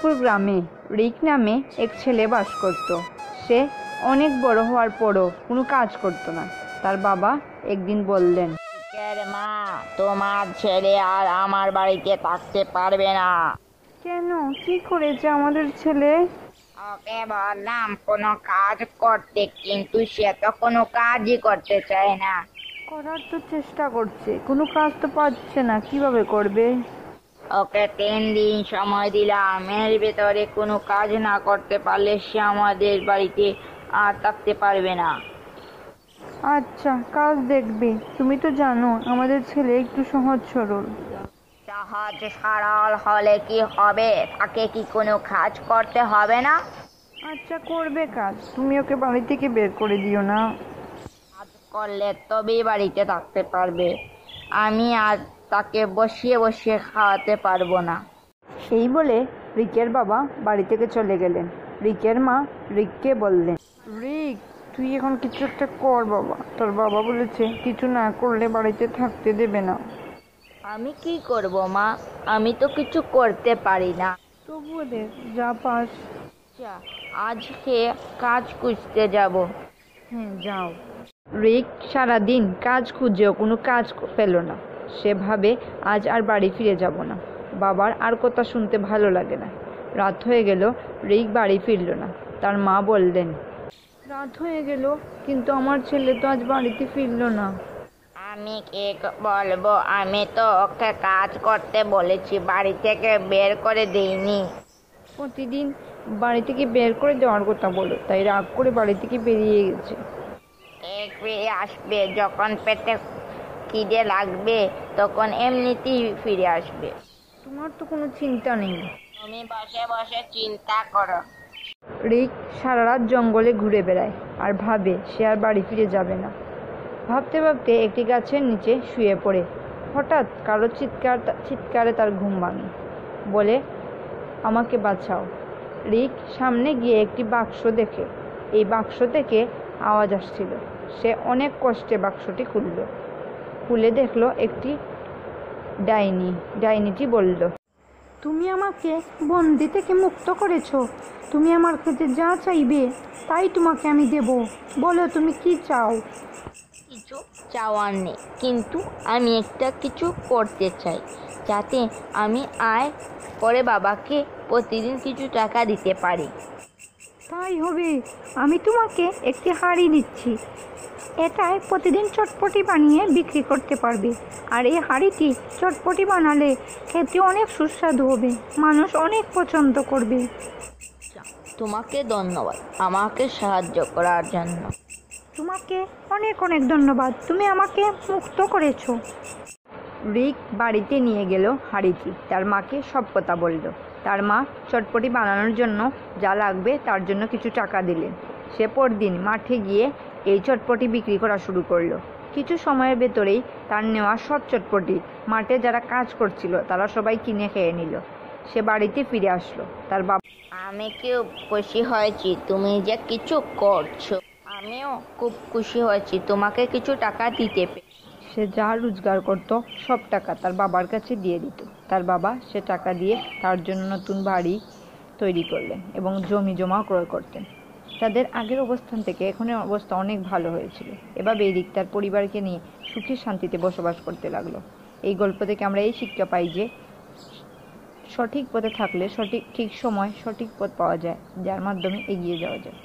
রাজপুর গ্রামে রিক নামে এক ছেলে বাস করত। সে অনেক বড় হওয়ার পরও কোনো কাজ করত না। তার বাবা একদিন বললেন, মা, তোমার ছেলে আর আমার বাড়িতে থাকতে পারবে না। কেন, কি করেছে আমাদের ছেলে? ওকে বললাম কোনো কাজ করতে, কিন্তু সে তো কোনো কাজই করতে চায় না। করার তো চেষ্টা করছে, কোনো কাজ তো পাচ্ছে না, কিভাবে করবে? ওকে 3 দিন সময় দিলাম, এর ভেতরে কোনো কাজ না করতে পারলে সে আমাদের বাড়িতে আর থাকতে পারবে না। আচ্ছা, কাজ দেখবে। তুমি তো জানো আমাদের ছেলে একটু সহজ সরল। সহজ সরল হলে কি হবে? তাকে কি কোনো কাজ করতে হবে না? আচ্ছা, করবে কাজ, তুমি ওকে বাড়ি থেকে বের করে দিও না। কাজ করলে তবেই বাড়িতে থাকতে পারবে। আমি আর তাকে বসিয়ে বসিয়ে খাওয়াতে পারবো না। এই বলে রিকের বাবা বাড়ি থেকে চলে গেলেন। রিকের মা রিককে বললেন, রিক, তুই এখন কিছু একটা কর বাবা। তোর বাবা বলেছে কিছু না করলে বাড়িতে থাকতে দেবে না। আমি কি করব মা? আমি তো কিছু করতে পারি না। তবুও দেখ, যা পাস। আচ্ছা, আজকে কাজ খুঁজতে যাব। হ্যাঁ, যাও। রিক সারাদিন কাজ খুঁজেও কোনো কাজ পেল না। সে ভাবে আজ আর বাড়ি ফিরে যাব না। বাবার আর কথা শুনতে ভালো লাগে না। রাত হয়ে গেল, রিক বাড়ি ফিরল না। তার মা বললেন, রাত হয়ে গেল, কিন্তু আমার ছেলে তো আজ বাড়িতে ফিরল না। আমি কি বলবো? আমি তো ওকে কাজ করতে বলেছি, বাড়ি থেকে বের করে দিইনি। প্রতিদিন বাড়ি থেকে বের করে দেওয়ার কথা বলো, তাই রাগ করে বাড়ি থেকে বেরিয়ে গেছে। ফিরে আসবে যখন পেটে খিদে লাগবে, তখন এমনিতেই ফিরে আসবে। তোমার তো কোনো চিন্তা নেই। তুমি বসে বসে চিন্তা করো। রিক সারা রাত জঙ্গলে ঘুরে বেড়ায় আর ভাবে সে আর বাড়ি ফিরে যাবে না। ভাবতে ভাবতে একটি গাছের নিচে শুয়ে পড়ে। হঠাৎ কারো চিৎকারে তার ঘুম ভাঙে। বলে, আমাকে বাঁচাও। রিক সামনে গিয়ে একটি বাক্স দেখে। এই বাক্স থেকে আওয়াজ আসছিল। সে অনেক কষ্টে বাক্সটি খুলল। খুলে দেখলো একটি ডাইনি। ডাইনিটি বলল, তুমি আমাকে বন্দি থেকে মুক্ত করেছো। তুমি আমার কাছে যা চাইবে তাই তোমাকে আমি দেব। বলো, তুমি কি চাও? কিছু চাওয়ার নেই, কিন্তু আমি একটা কিছু করতে চাই, যাতে আমি আয় করে বাবাকে প্রতিদিন কিছু টাকা দিতে পারি। তাই হবে। আমি তোমাকে একটি হাঁড়ি দিচ্ছি। এটায় প্রতিদিন চটপটি বানিয়ে বিক্রি করতে পারবে। আর এই হাঁড়িটি চটপটি বানালে খেতে অনেক সুস্বাদু হবে, মানুষ অনেক পছন্দ করবে। তোমাকে ধন্যবাদ আমাকে সাহায্য করার জন্য। তোমাকে অনেক অনেক ধন্যবাদ, তুমি আমাকে মুক্ত করেছো। রিক বাড়িতে নিয়ে গেল হাঁড়িটি। তার মাকে সব কথা বলল। তার মা চটপটি বানানোর জন্য যা লাগবে তার জন্য কিছু টাকা দিলেন। সে পরদিন মাঠে গিয়ে এই চটপটি বিক্রি করা শুরু করলো। কিছু সময়ের ভেতরেই তার নেওয়া সব চটপটি মাঠে যারা কাজ করছিল তারা সবাই কিনে খেয়ে নিল। সে বাড়িতে ফিরে আসলো। তার বাবা, আমি খুব খুশি হয়েছি তুমি যে কিছু করছো। আমিও খুব খুশি হয়েছি তোমাকে কিছু টাকা দিতে পেরে। সে যা রোজগার করত সব টাকা তার বাবার কাছে দিয়ে দিত। তার বাবা সে টাকা দিয়ে তার জন্য নতুন বাড়ি তৈরি করলেন এবং জমি জমা ক্রয় করতেন। তাদের আগের অবস্থান থেকে এখনের অবস্থা অনেক ভালো হয়েছিল। এভাবে রিক তার পরিবারকে নিয়ে সুখে শান্তিতে বসবাস করতে লাগলো। এই গল্প থেকে আমরা এই শিক্ষা পাই যে সঠিক পথে থাকলে ঠিক সময় সঠিক পথ পাওয়া যায়, যার মাধ্যমে এগিয়ে যাওয়া যায়।